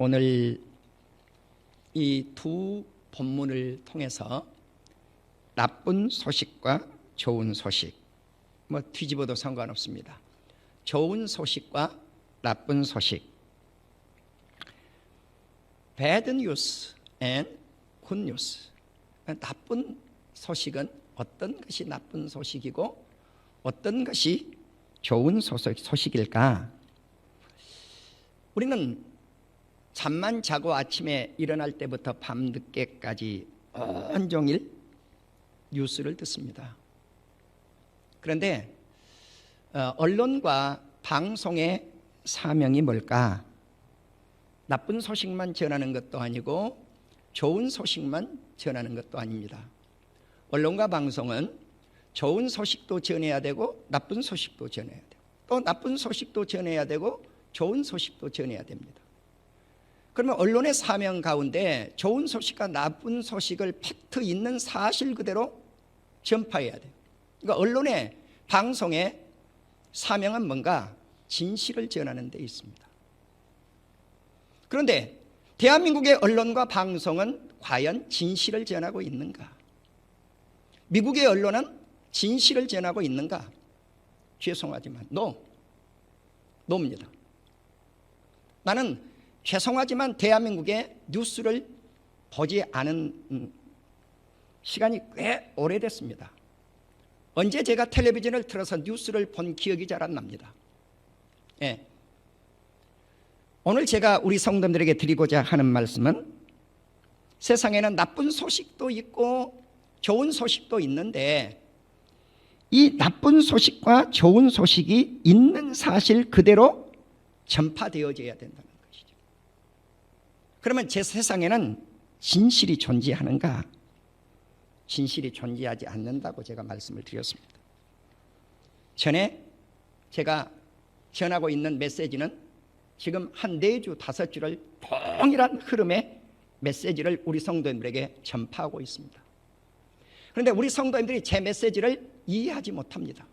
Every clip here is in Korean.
오늘 이 두 본문을 통해서 나쁜 소식과 좋은 소식, 뭐 뒤집어도 상관없습니다. 좋은 소식과 나쁜 소식, bad news and good news. 나쁜 소식은 어떤 것이 나쁜 소식이고 어떤 것이 좋은 소식일까? 우리는 잠만 자고 아침에 일어날 때부터 밤늦게까지 온종일 뉴스를 듣습니다. 그런데 언론과 방송의 사명이 뭘까? 나쁜 소식만 전하는 것도 아니고 좋은 소식만 전하는 것도 아닙니다. 언론과 방송은 좋은 소식도 전해야 되고 나쁜 소식도 전해야 되고 또 나쁜 소식도 전해야 되고 좋은 소식도 전해야 됩니다. 그러면 언론의 사명 가운데 좋은 소식과 나쁜 소식을 팩트 있는 사실 그대로 전파해야 돼요. 그러니까 언론의 방송의 사명은 뭔가? 진실을 전하는 데 있습니다. 그런데 대한민국의 언론과 방송은 과연 진실을 전하고 있는가? 미국의 언론은 진실을 전하고 있는가? 죄송하지만 노입니다. 나는 죄송하지만 대한민국의 뉴스를 보지 않은 시간이 꽤 오래됐습니다. 언제 제가 텔레비전을 틀어서 뉴스를 본 기억이 잘 안 납니다. 예. 오늘 제가 우리 성도들에게 드리고자 하는 말씀은 세상에는 나쁜 소식도 있고 좋은 소식도 있는데 이 나쁜 소식과 좋은 소식이 있는 사실 그대로 전파되어져야 된다는 것이죠. 그러면 제 세상에는 진실이 존재하는가? 진실이 존재하지 않는다고 제가 말씀을 드렸습니다. 전에 제가 전하고 있는 메시지는 지금 한 4주, 5주를 동일한 흐름의 메시지를 우리 성도님들에게 전파하고 있습니다. 그런데 우리 성도님들이 제 메시지를 이해하지 못합니다.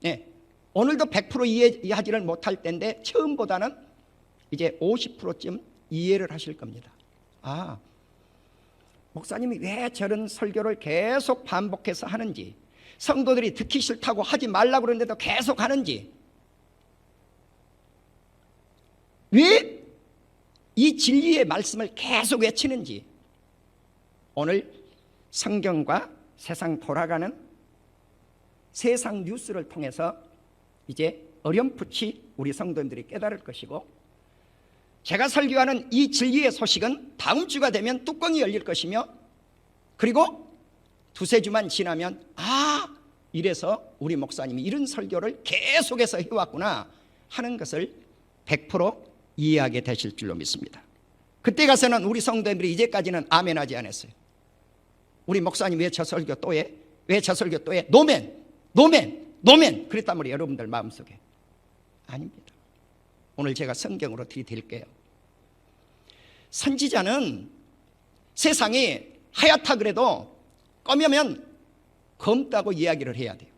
네, 오늘도 100% 이해하지를 못할 때인데 처음보다는 이제 50%쯤 이해를 하실 겁니다. 아, 목사님이 왜 저런 설교를 계속 반복해서 하는지, 성도들이 듣기 싫다고 하지 말라고 그러는데도 계속 하는지, 왜 이 진리의 말씀을 계속 외치는지, 오늘 성경과 세상 돌아가는 세상 뉴스를 통해서 이제 어렴풋이 우리 성도님들이 깨달을 것이고, 제가 설교하는 이 진리의 소식은 다음 주가 되면 뚜껑이 열릴 것이며, 그리고 2-3주만 지나면 이래서 우리 목사님이 이런 설교를 계속해서 해왔구나 하는 것을 100% 이해하게 되실 줄로 믿습니다. 그때 가서는 우리 성도님들이 이제까지는 아멘 하지 않았어요. 우리 목사님 왜 저 설교 또 해? 왜 저 설교 또 해? 노멘 그랬단 말이에요. 여러분들 마음속에. 아닙니다. 오늘 제가 성경으로 들이댈게요. 선지자는 세상이 하얗다 그래도 검으면 검다고 이야기를 해야 돼요.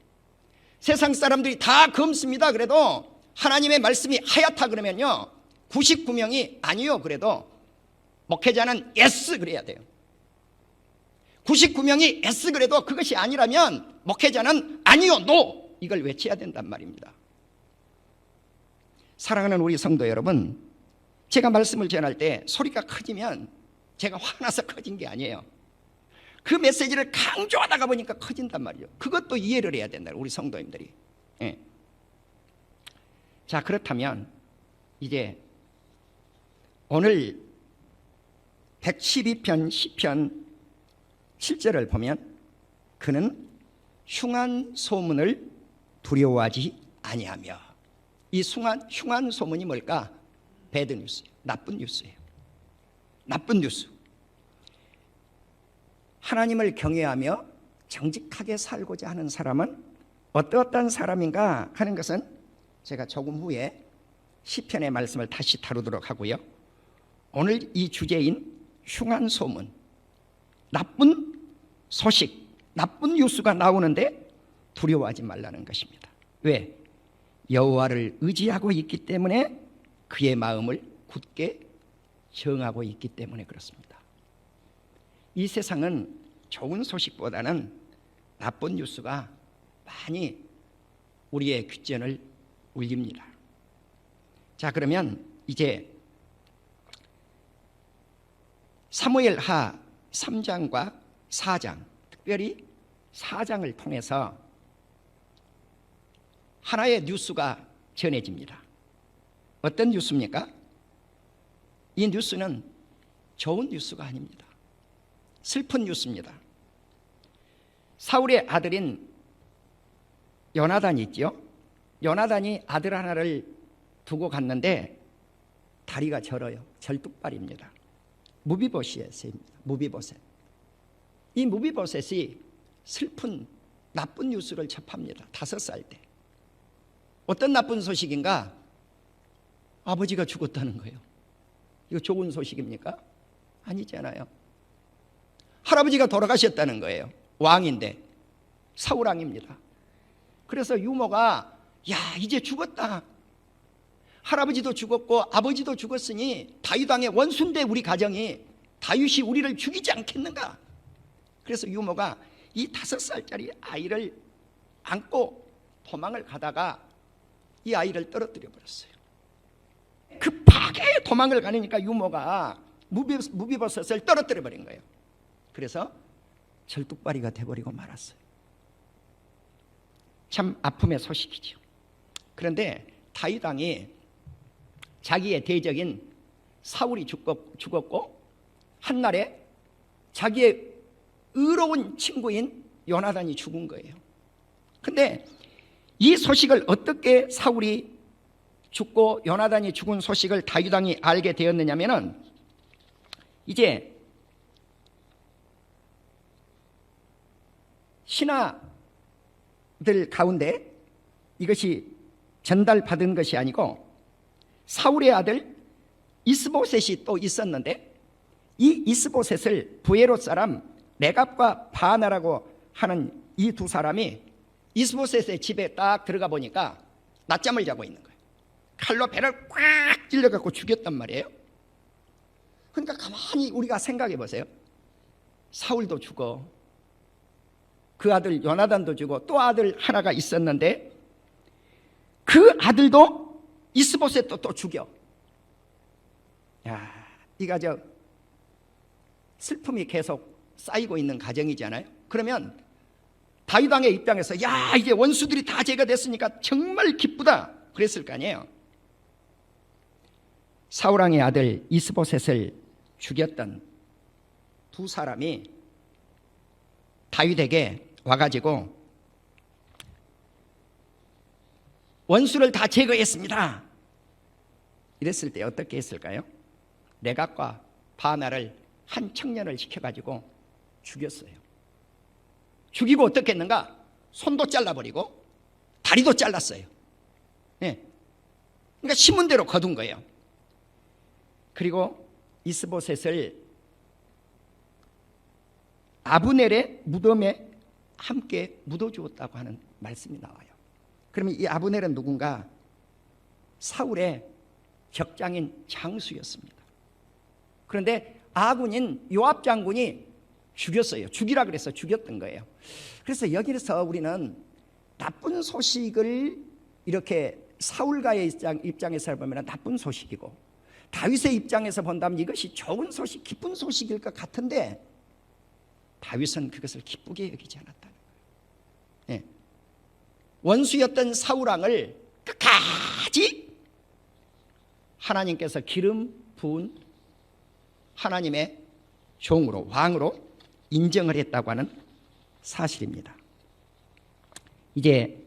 세상 사람들이 다 검습니다 그래도 하나님의 말씀이 하얗다 그러면요 99명이 아니요 그래도 목회자는 예스 그래야 돼요. 99명이 예스 그래도 그것이 아니라면 목회자는 아니요 노 이걸 외쳐야 된단 말입니다. 사랑하는 우리 성도 여러분, 제가 말씀을 전할 때 소리가 커지면 제가 화나서 커진 게 아니에요. 그 메시지를 강조하다가 보니까 커진단 말이에요. 그것도 이해를 해야 된다 우리 성도님들이. 예. 자, 그렇다면 이제 오늘 112편 시편 7절을 보면 그는 흉한 소문을 두려워하지 아니하며, 이 흉한 소문이 뭘까? 배드 뉴스, 나쁜 뉴스예요. 나쁜 뉴스. 하나님을 경외하며 정직하게 살고자 하는 사람은 어떠한 사람인가 하는 것은 제가 조금 후에 시편의 말씀을 다시 다루도록 하고요. 오늘 이 주제인 흉한 소문, 나쁜 소식, 나쁜 뉴스가 나오는데 두려워하지 말라는 것입니다. 왜? 여호와를 의지하고 있기 때문에 그의 마음을 굳게 정하고 있기 때문에 그렇습니다. 이 세상은 좋은 소식보다는 나쁜 뉴스가 많이 우리의 귓전을 울립니다. 자, 그러면 이제 사무엘하 3장과 4장, 특별히 4장을 통해서 하나의 뉴스가 전해집니다. 어떤 뉴스입니까? 이 뉴스는 좋은 뉴스가 아닙니다. 슬픈 뉴스입니다. 사울의 아들인 요나단이 있죠. 요나단이 아들 하나를 두고 갔는데 다리가 절어요. 절뚝발입니다. 무비보셋입니다. 무비보셋. 이 무비보셋이 슬픈 나쁜 뉴스를 접합니다. 5살 때. 어떤 나쁜 소식인가? 아버지가 죽었다는 거예요. 이거 좋은 소식입니까? 아니잖아요. 할아버지가 돌아가셨다는 거예요. 왕인데 사울왕입니다. 그래서 유모가 야, 이제 죽었다. 할아버지도 죽었고 아버지도 죽었으니 다윗 왕의 원수인데 우리 가정이 다윗이 우리를 죽이지 않겠는가? 그래서 유모가 이 5살짜리 아이를 안고 도망을 가다가 이 아이를 떨어뜨려 버렸어요. 급하게 도망을 가니까 유모가 무비보셋을 떨어뜨려 버린 거예요. 그래서 절뚝발이가 돼버리고 말았어요. 참 아픔의 소식이죠. 그런데 다윗 왕이 자기의 대적인 사울이 죽었고 한날에 자기의 의로운 친구인 요나단이 죽은 거예요. 근데 이 소식을 어떻게 사울이 죽고 요나단이 죽은 소식을 다윗 왕이 알게 되었느냐면은 이제 신하들 가운데 이것이 전달받은 것이 아니고 사울의 아들 이스보셋이 또 있었는데 이 이스보셋을 부에롯 사람 레갑과 바나라고 하는 이 두 사람이 이스보셋의 집에 딱 들어가 보니까 낮잠을 자고 있는 거예요. 칼로 배를 꽉 찔러갖고 죽였단 말이에요. 그러니까 가만히 우리가 생각해 보세요. 사울도 죽어, 그 아들 요나단도 죽어, 또 아들 하나가 있었는데 그 아들도 이스보셋도 또 죽여. 야, 이 가정 슬픔이 계속 쌓이고 있는 가정이잖아요. 그러면 다윗 왕의 입장에서 야, 이제 원수들이 다 제거됐으니까 정말 기쁘다 그랬을 거 아니에요. 사울 왕의 아들 이스보셋을 죽였던 두 사람이 다윗에게 와가지고 원수를 다 제거했습니다 이랬을 때 어떻게 했을까요? 레갑과 바나를 한 청년을 시켜가지고 죽였어요. 죽이고 어떻게 했는가? 손도 잘라버리고 다리도 잘랐어요. 네. 그러니까 신문대로 거둔 거예요. 그리고 이스보셋을 아브넬의 무덤에 함께 묻어주었다고 하는 말씀이 나와요. 그러면 이 아브넬은 누군가? 사울의 적장인 장수였습니다. 그런데 아군인 요압 장군이 죽였어요. 죽이라 그래서 죽였던 거예요. 그래서 여기서 우리는 나쁜 소식을 이렇게 사울가의 입장에서 보면 나쁜 소식이고 다윗의 입장에서 본다면 이것이 좋은 소식, 기쁜 소식일 것 같은데 다윗은 그것을 기쁘게 여기지 않았다는 거예요. 네. 원수였던 사울왕을 끝까지 하나님께서 기름 부은 하나님의 종으로, 왕으로 인정을 했다고 하는 사실입니다. 이제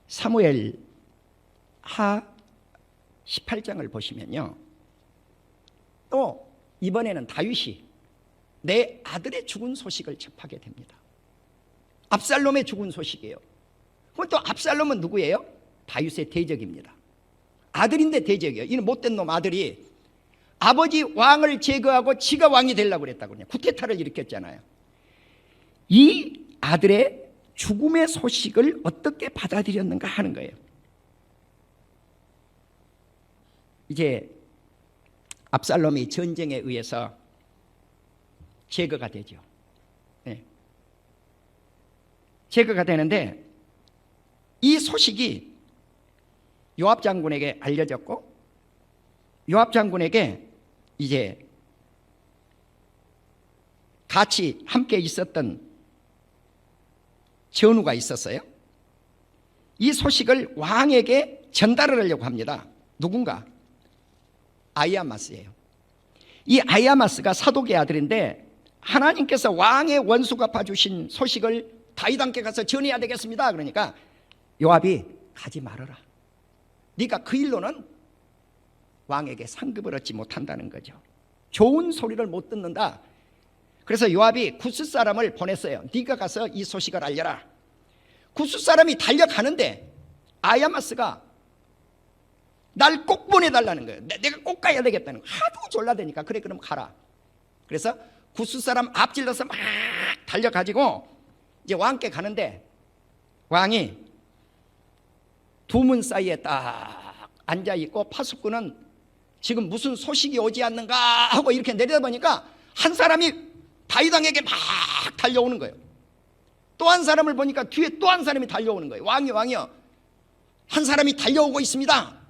사무엘 하 18장을 보시면요, 또 이번에는 다윗이 내 아들의 죽은 소식을 접하게 됩니다. 압살롬의 죽은 소식이에요. 그럼 또 압살롬은 누구예요? 다윗의 대적입니다. 아들인데 대적이에요. 이는 못된 놈 아들이 아버지 왕을 제거하고 지가 왕이 되려고 그랬다고요. 쿠데타를 일으켰잖아요. 이 아들의 죽음의 소식을 어떻게 받아들였는가 하는 거예요. 이제 압살롬이 전쟁에 의해서 제거가 되죠. 네. 제거가 되는데 이 소식이 요압 장군에게 알려졌고 요압 장군에게 이제 같이 함께 있었던 전우가 있었어요. 이 소식을 왕에게 전달을 하려고 합니다. 누군가? 아히아마스예요. 이 아히아마스가 사독의 아들인데 하나님께서 왕의 원수 갚아주신 소식을 다윗 왕께 가서 전해야 되겠습니다. 그러니까 요압이 가지 말아라. 네가 그 일로는 왕에게 상급을 얻지 못한다는 거죠. 좋은 소리를 못 듣는다. 그래서 요압이 구스 사람을 보냈어요. 네가 가서 이 소식을 알려라. 구스 사람이 달려가는데 아히아마스가 날 꼭 보내달라는 거예요. 내가 꼭 가야 되겠다는 거예요. 하도 졸라대니까 그래 그럼 가라. 그래서 구스 사람 앞질러서 막 달려가지고 이제 왕께 가는데 왕이 두 문 사이에 딱 앉아있고 파수꾼은 지금 무슨 소식이 오지 않는가 하고 이렇게 내려다보니까 한 사람이 다윗 왕에게 막 달려오는 거예요. 또 한 사람을 보니까 뒤에 또 한 사람이 달려오는 거예요. 왕이요 한 사람이 달려오고 있습니다.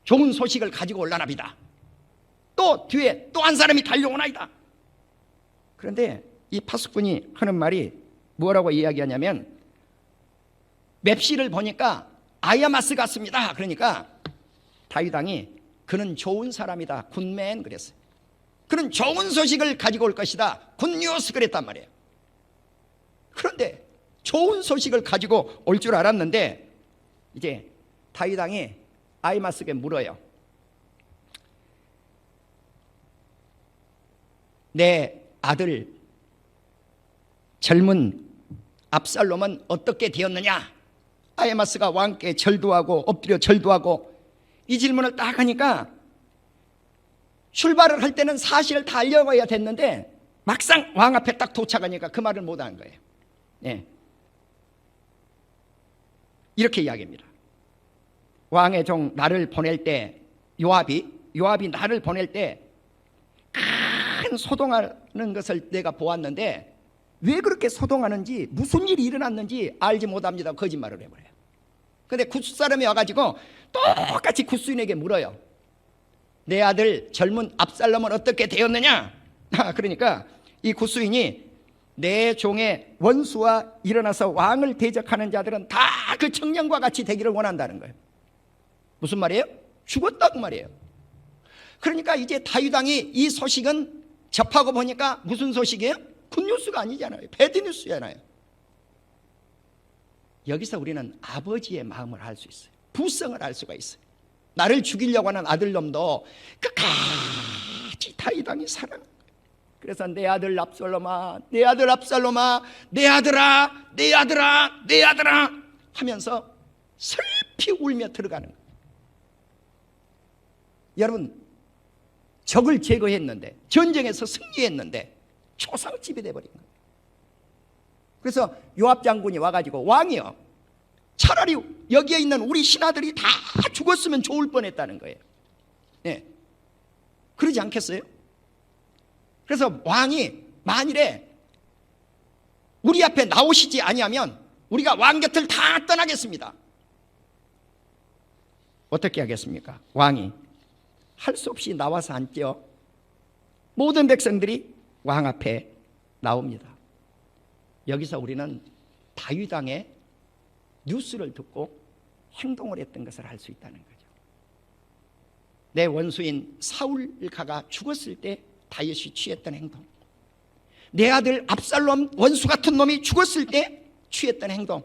좋은 소식을 가지고 올라납니다. 또 뒤에 또 한 사람이 달려오나이다. 그런데 이 파수꾼이 하는 말이 뭐라고 이야기하냐면 맵시를 보니까 아히아마스 같습니다. 그러니까 다윗 왕이 그는 좋은 사람이다. 굿맨 그랬어요. 그는 좋은 소식을 가지고 올 것이다. 굿뉴스 그랬단 말이에요. 그런데 좋은 소식을 가지고 올 줄 알았는데 이제 다윗 왕이 아히마스에게 물어요. 내 아들 젊은 압살롬은 어떻게 되었느냐? 아히마스가 왕께 절도하고 엎드려 절도하고 이 질문을 딱 하니까 출발을 할 때는 사실을 다 알려가야 됐는데 막상 왕 앞에 딱 도착하니까 그 말을 못한 거예요. 네. 이렇게 이야기합니다. 왕의 종 나를 보낼 때 요압이 나를 보낼 때 큰 소동하는 것을 내가 보았는데 왜 그렇게 소동하는지 무슨 일이 일어났는지 알지 못합니다. 거짓말을 해버려요. 근데 구스 사람이 와가지고 똑같이 구스인에게 물어요. 내 아들 젊은 압살롬은 어떻게 되었느냐? 그러니까 이 구스인이 내 종의 원수와 일어나서 왕을 대적하는 자들은 다 그 청년과 같이 되기를 원한다는 거예요. 무슨 말이에요? 죽었다고 말이에요. 그러니까 이제 다윗 왕이 이 소식은 접하고 보니까 무슨 소식이에요? 굿뉴스가 아니잖아요. 배드뉴스잖아요. 여기서 우리는 아버지의 마음을 알 수 있어요. 부성을 알 수가 있어요. 나를 죽이려고 하는 아들놈도 끝까지 다윗 왕이 사랑합니다. 그래서 내 아들 압살롬아, 내 아들 압살롬아, 내 아들아, 내 아들아, 내 아들아 하면서 슬피 울며 들어가는 거예요. 여러분, 적을 제거했는데, 전쟁에서 승리했는데 초상집이 돼버린 거예요. 그래서 요압 장군이 와가지고 왕이요, 차라리 여기에 있는 우리 신하들이 다 죽었으면 좋을 뻔했다는 거예요. 네. 그러지 않겠어요? 그래서 왕이 만일에 우리 앞에 나오시지 아니하면 우리가 왕 곁을 다 떠나겠습니다. 어떻게 하겠습니까? 왕이 할 수 없이 나와서 앉죠. 모든 백성들이 왕 앞에 나옵니다. 여기서 우리는 다윗 왕의 뉴스를 듣고 행동을 했던 것을 알 수 있다는 거죠. 내 원수인 사울가가 죽었을 때 다윗이 취했던 행동, 내 아들 압살롬 원수 같은 놈이 죽었을 때 취했던 행동.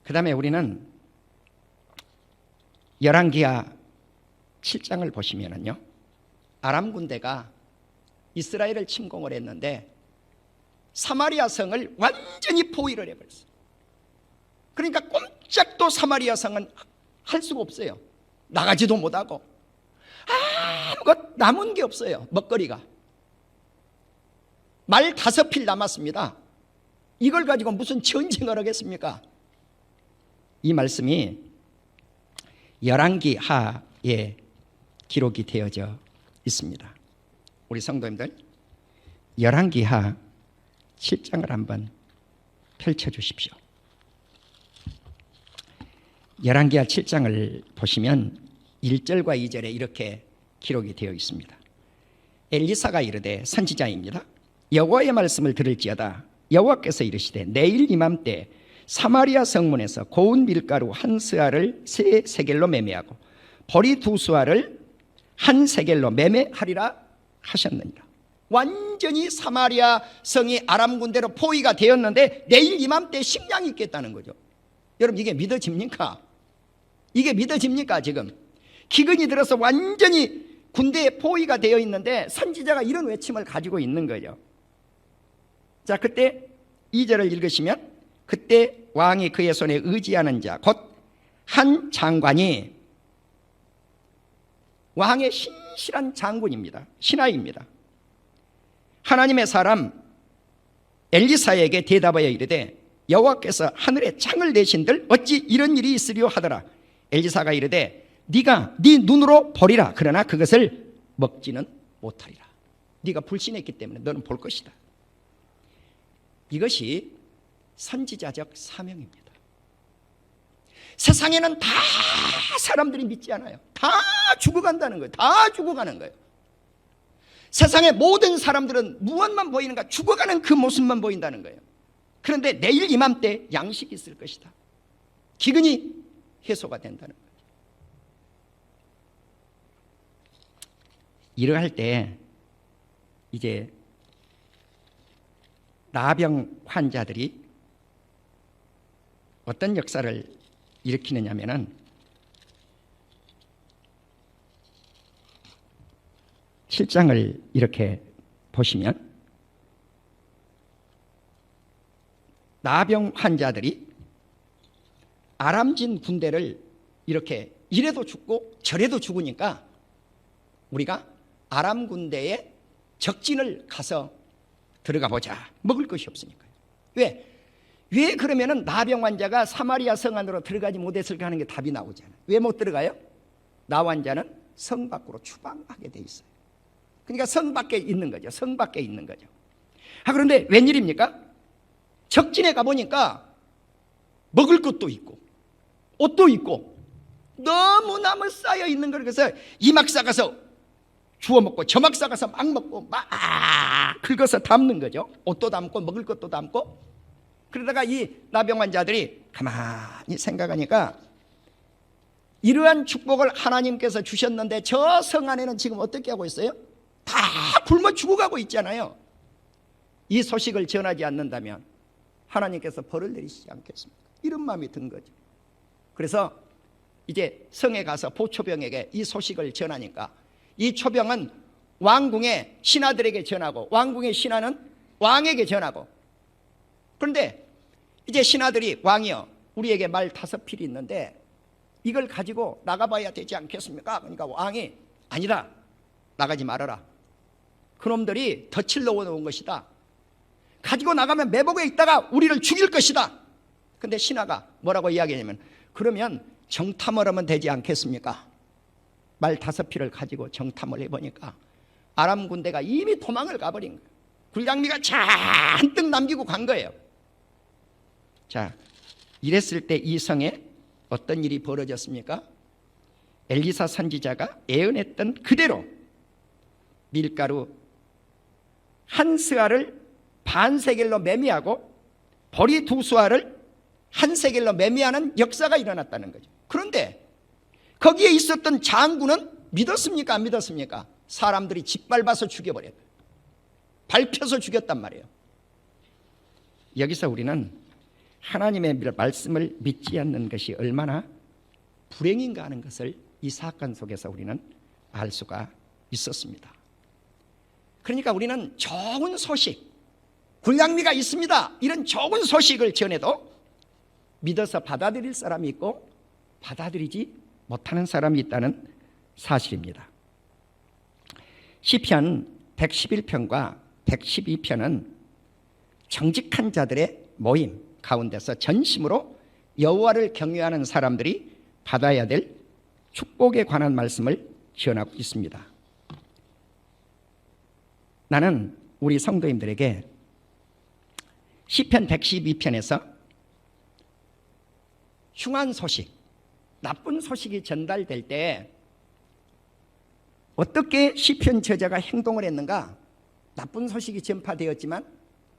그 다음에 우리는 열왕기하 7장을 보시면은요, 아람 군대가 이스라엘을 침공을 했는데 사마리아 성을 완전히 포위를 해버렸어요. 그러니까 꼼짝도 사마리아 성은 할 수가 없어요. 나가지도 못하고 아무것 남은 게 없어요. 먹거리가 말 5필 남았습니다. 이걸 가지고 무슨 전쟁을 하겠습니까? 이 말씀이 열왕기하 기록이 되어져 있습니다. 우리 성도님들, 열왕기하 7장을 한번 펼쳐주십시오. 열왕기하 7장을 보시면 1절과 2절에 이렇게 기록이 되어 있습니다. 엘리사가 이르되, 선지자입니다. 여호와의 말씀을 들을지어다. 여호와께서 이르시되, 내일 이맘때 사마리아 성문에서 고운 밀가루 한 스아를 3세겔로 매매하고 보리 2수아를 1세겔로 매매하리라 하셨느니라. 완전히 사마리아 성이 아람 군대로 포위가 되었는데 내일 이맘때 식량이 있겠다는 거죠. 여러분, 이게 믿어집니까? 이게 믿어집니까? 지금 기근이 들어서 완전히 군대에 포위가 되어 있는데 선지자가 이런 외침을 가지고 있는 거죠. 자, 그때 2절을 읽으시면, 그때 왕이 그의 손에 의지하는 자 곧 한 장관이, 왕의 신실한 장군입니다. 신하입니다. 하나님의 사람 엘리사에게 대답하여 이르되, 여호와께서 하늘에 창을 내신들 어찌 이런 일이 있으리요 하더라. 엘리사가 이르되, 네가 네 눈으로 보리라. 그러나 그것을 먹지는 못하리라. 네가 불신했기 때문에 너는 볼 것이다. 이것이 선지자적 사명입니다. 세상에는 다 사람들이 믿지 않아요. 다 죽어간다는 거예요. 다 죽어가는 거예요. 세상의 모든 사람들은 무엇만 보이는가? 죽어가는 그 모습만 보인다는 거예요. 그런데 내일 이맘때 양식이 있을 것이다. 기근이 해소가 된다는 거예요. 이러할 때 이제 나병 환자들이 어떤 역사를 일으키느냐면은, 7장을 이렇게 보시면 나병 환자들이 아람진 군대를 이렇게 이래도 죽고 저래도 죽으니까 우리가 아람 군대에 적진을 가서 들어가 보자. 먹을 것이 없으니까요. 왜 그러면은 나병 환자가 사마리아 성 안으로 들어가지 못했을까 하는 게 답이 나오잖아요. 왜 못 들어가요? 나 환자는 성 밖으로 추방하게 돼 있어요. 그러니까 성 밖에 있는 거죠. 성 밖에 있는 거죠. 그런데 웬일입니까? 적진에 가보니까 먹을 것도 있고 옷도 있고 너무나무 쌓여 있는 걸, 그래서 이 막 싸가서 주워 먹고 저 막 싸가서 막 먹고 막 긁어서 담는 거죠. 옷도 담고 먹을 것도 담고. 그러다가 이 나병 환자들이 가만히 생각하니까 이러한 축복을 하나님께서 주셨는데 저 성 안에는 지금 어떻게 하고 있어요? 다 굶어 죽어가고 있잖아요. 이 소식을 전하지 않는다면 하나님께서 벌을 내리시지 않겠습니까? 이런 마음이 든 거죠. 그래서 이제 성에 가서 보초병에게 이 소식을 전하니까 이 초병은 왕궁의 신하들에게 전하고 왕궁의 신하는 왕에게 전하고, 그런데 이제 신하들이, 왕이여, 우리에게 말 5필이 있는데 이걸 가지고 나가봐야 되지 않겠습니까? 그러니까 왕이, 아니다, 나가지 말아라. 그놈들이 덫을 넣어놓은 것이다. 가지고 나가면 매복에 있다가 우리를 죽일 것이다. 근데 신하가 뭐라고 이야기하냐면, 그러면 정탐을 하면 되지 않겠습니까? 말 5필을 가지고 정탐을 해보니까 아람 군대가 이미 도망을 가버린 거예요. 군량미가 잔뜩 남기고 간 거예요. 자, 이랬을 때 이 성에 어떤 일이 벌어졌습니까? 엘리사 선지자가 예언했던 그대로 밀가루 1스아를 1세겔로 매매하고 보리 2수아를 1세겔로 매매하는 역사가 일어났다는 거죠. 그런데 거기에 있었던 장군은 믿었습니까? 안 믿었습니까? 사람들이 짓밟아서 죽여버렸다. 밟혀서 죽였단 말이에요. 여기서 우리는 하나님의 말씀을 믿지 않는 것이 얼마나 불행인가 하는 것을 이 사건 속에서 우리는 알 수가 있었습니다. 그러니까 우리는 좋은 소식, 군량미가 있습니다, 이런 좋은 소식을 전해도 믿어서 받아들일 사람이 있고 받아들이지 못하는 사람이 있다는 사실입니다. 시편 111편과 112편은 정직한 자들의 모임 가운데서 전심으로 여호와를 경외하는 사람들이 받아야 될 축복에 관한 말씀을 전하고 있습니다. 나는 우리 성도님들에게 시편 112편에서 흉한 소식, 나쁜 소식이 전달될 때 어떻게 시편 저자가 행동을 했는가? 나쁜 소식이 전파되었지만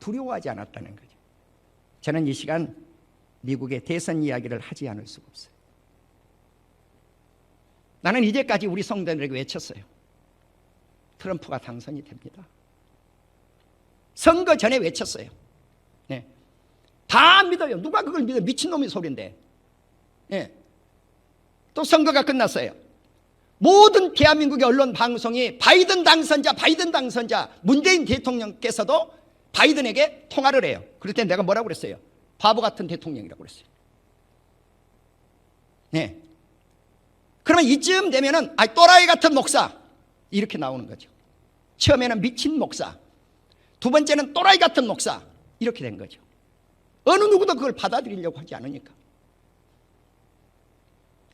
두려워하지 않았다는 거죠. 저는 이 시간 미국의 대선 이야기를 하지 않을 수가 없어요. 나는 이제까지 우리 성도들에게 외쳤어요. 트럼프가 당선이 됩니다. 선거 전에 외쳤어요. 네. 다 믿어요. 누가 그걸 믿어? 미친놈의 소리인데. 네. 또 선거가 끝났어요. 모든 대한민국의 언론 방송이 바이든 당선자, 문재인 대통령께서도 바이든에게 통화를 해요. 그럴 때 내가 뭐라고 그랬어요? 바보 같은 대통령이라고 그랬어요. 네. 그러면 이쯤 되면은 또라이 같은 목사 이렇게 나오는 거죠. 처음에는 미친 목사, 두 번째는 또라이 같은 목사 이렇게 된 거죠. 어느 누구도 그걸 받아들이려고 하지 않으니까.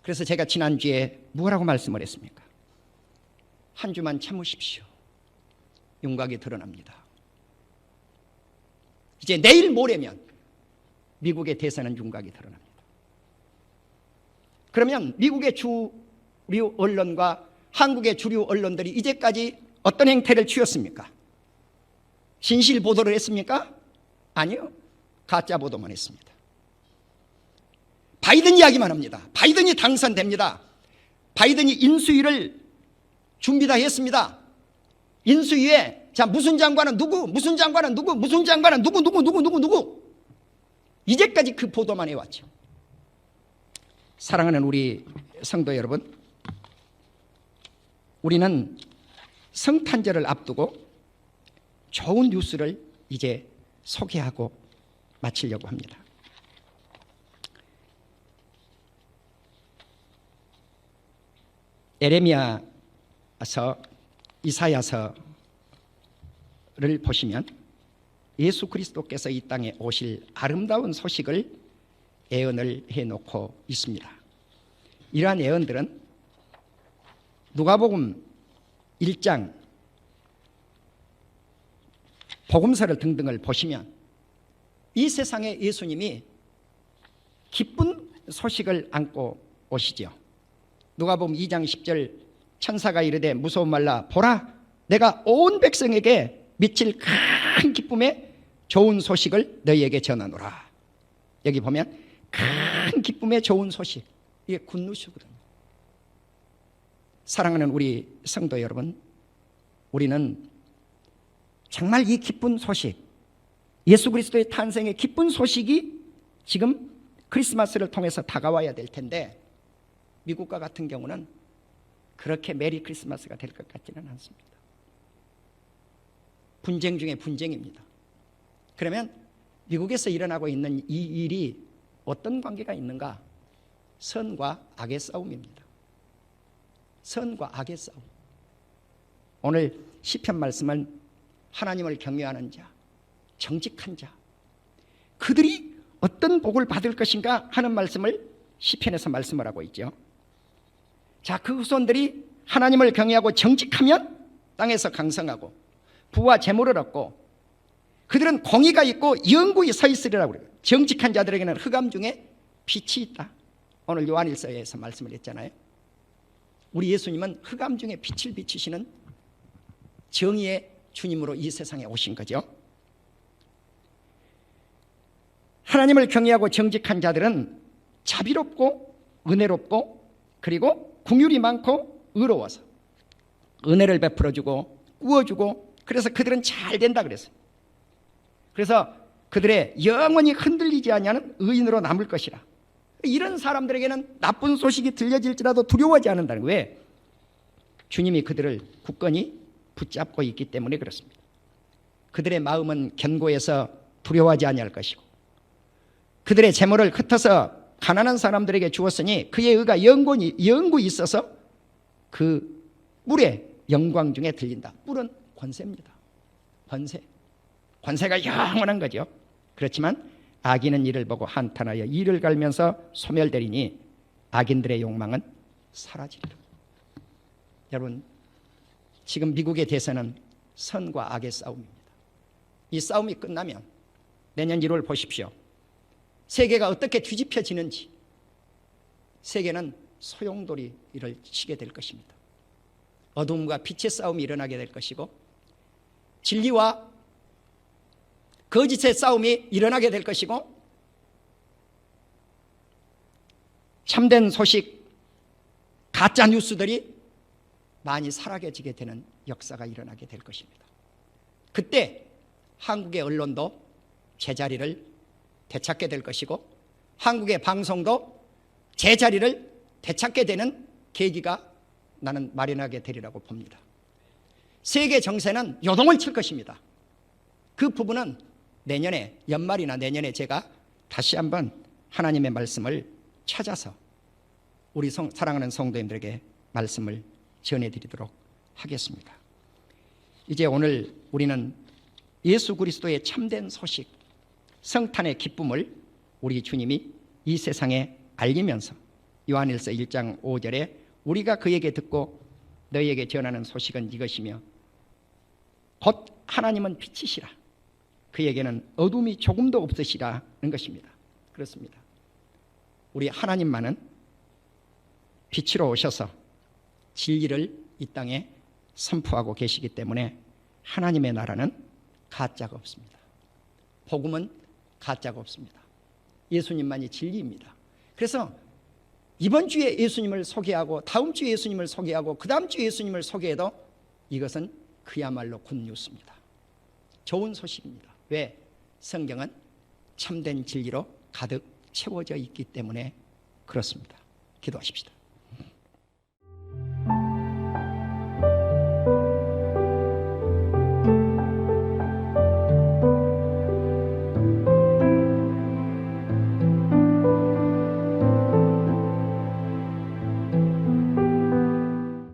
그래서 제가 지난주에 뭐라고 말씀을 했습니까? 한 주만 참으십시오. 윤곽이 드러납니다. 이제 내일 모레면 미국의 대선은 윤곽이 드러납니다. 그러면 미국의 주류 언론과 한국의 주류 언론들이 이제까지 어떤 행태를 취했습니까? 진실 보도를 했습니까? 아니요. 가짜 보도만 했습니다. 바이든 이야기만 합니다. 바이든이 당선됩니다. 바이든이 인수위를 준비 다 했습니다. 인수위에 무슨 장관은 누구, 무슨 장관은 누구, 무슨 장관은 누구 이제까지 그 보도만 해왔죠. 사랑하는 우리 성도 여러분, 우리는 성탄절을 앞두고 좋은 뉴스를 이제 소개하고 마치려고 합니다. 에레미야서, 이사야서를 보시면 예수 그리스도께서 이 땅에 오실 아름다운 소식을 예언을 해놓고 있습니다. 이러한 예언들은 누가복음 1장, 복음서를 등등을 보시면 이 세상에 예수님이 기쁜 소식을 안고 오시죠. 누가복음 2장 10절, 천사가 이르되 무서워 말라, 보라 내가 온 백성에게 미칠 큰 기쁨의 좋은 소식을 너희에게 전하노라. 여기 보면 큰 기쁨의 좋은 소식, 이게 굿뉴스거든요. 사랑하는 우리 성도 여러분, 우리는 정말 이 기쁜 소식, 예수 그리스도의 탄생의 기쁜 소식이 지금 크리스마스를 통해서 다가와야 될 텐데, 미국과 같은 경우는 그렇게 메리 크리스마스가 될 것 같지는 않습니다. 분쟁 중에 분쟁입니다. 그러면 미국에서 일어나고 있는 이 일이 어떤 관계가 있는가? 선과 악의 싸움입니다. 선과 악의 싸움. 오늘 시편 말씀은 하나님을 경외하는 자, 정직한 자, 그들이 어떤 복을 받을 것인가 하는 말씀을 시편에서 말씀을 하고 있죠. 자, 그 후손들이 하나님을 경외하고 정직하면 땅에서 강성하고 부와 재물을 얻고 그들은 공의가 있고 영구히 서 있으리라고 그래요. 정직한 자들에게는 흑암 중에 빛이 있다. 오늘 요한일서에서 말씀을 했잖아요. 우리 예수님은 흑암 중에 빛을 비추시는 정의의 주님으로 이 세상에 오신 거죠. 하나님을 경외하고 정직한 자들은 자비롭고 은혜롭고 그리고 긍휼이 많고 의로워서 은혜를 베풀어주고 꾸어주고, 그래서 그들은 잘 된다 그랬어요. 그래서 그들의 영원히 흔들리지 아니하는 의인으로 남을 것이라. 이런 사람들에게는 나쁜 소식이 들려질지라도 두려워하지 않는다는 거예요. 왜? 주님이 그들을 굳건히 붙잡고 있기 때문에 그렇습니다. 그들의 마음은 견고해서 두려워하지 아니할 것이고, 그들의 재물을 흩어서 가난한 사람들에게 주었으니 그의 의가 영구히 있어서 그 뿔의 영광 중에 들린다. 뿔은 권세입니다. 권세가 영원한 거죠. 그렇지만 악인은 이를 보고 한탄하여 이를 갈면서 소멸되리니 악인들의 욕망은 사라지리라. 여러분, 지금 미국의 대선은 선과 악의 싸움입니다. 이 싸움이 끝나면 내년 1월 보십시오. 세계가 어떻게 뒤집혀지는지. 세계는 소용돌이를 치게 될 것입니다. 어둠과 빛의 싸움이 일어나게 될 것이고, 진리와 거짓의 싸움이 일어나게 될 것이고, 참된 소식, 가짜 뉴스들이 많이 사라져지게 되는 역사가 일어나게 될 것입니다. 그때 한국의 언론도 제자리를 되찾게 될 것이고, 한국의 방송도 제자리를 되찾게 되는 계기가 나는 마련하게 되리라고 봅니다. 세계 정세는 요동을 칠 것입니다. 그 부분은 내년에, 연말이나 내년에 제가 다시 한번 하나님의 말씀을 찾아서 우리 사랑하는 성도님들에게 말씀을 전해드리도록 하겠습니다. 이제 오늘 우리는 예수 그리스도의 참된 소식, 성탄의 기쁨을 우리 주님이 이 세상에 알리면서 요한일서 1장 5절에 우리가 그에게 듣고 너희에게 전하는 소식은 이것이며 곧 하나님은 빛이시라 그에게는 어둠이 조금도 없으시라는 것입니다. 그렇습니다. 우리 하나님만은 빛으로 오셔서 진리를 이 땅에 선포하고 계시기 때문에 하나님의 나라는 가짜가 없습니다. 복음은 가짜가 없습니다. 예수님만이 진리입니다. 그래서 이번 주에 예수님을 소개하고 다음 주에 예수님을 소개하고 그 다음 주에 예수님을 소개해도 이것은 그야말로 굿뉴스입니다. 좋은 소식입니다. 왜? 성경은 참된 진리로 가득 채워져 있기 때문에 그렇습니다. 기도하십시다.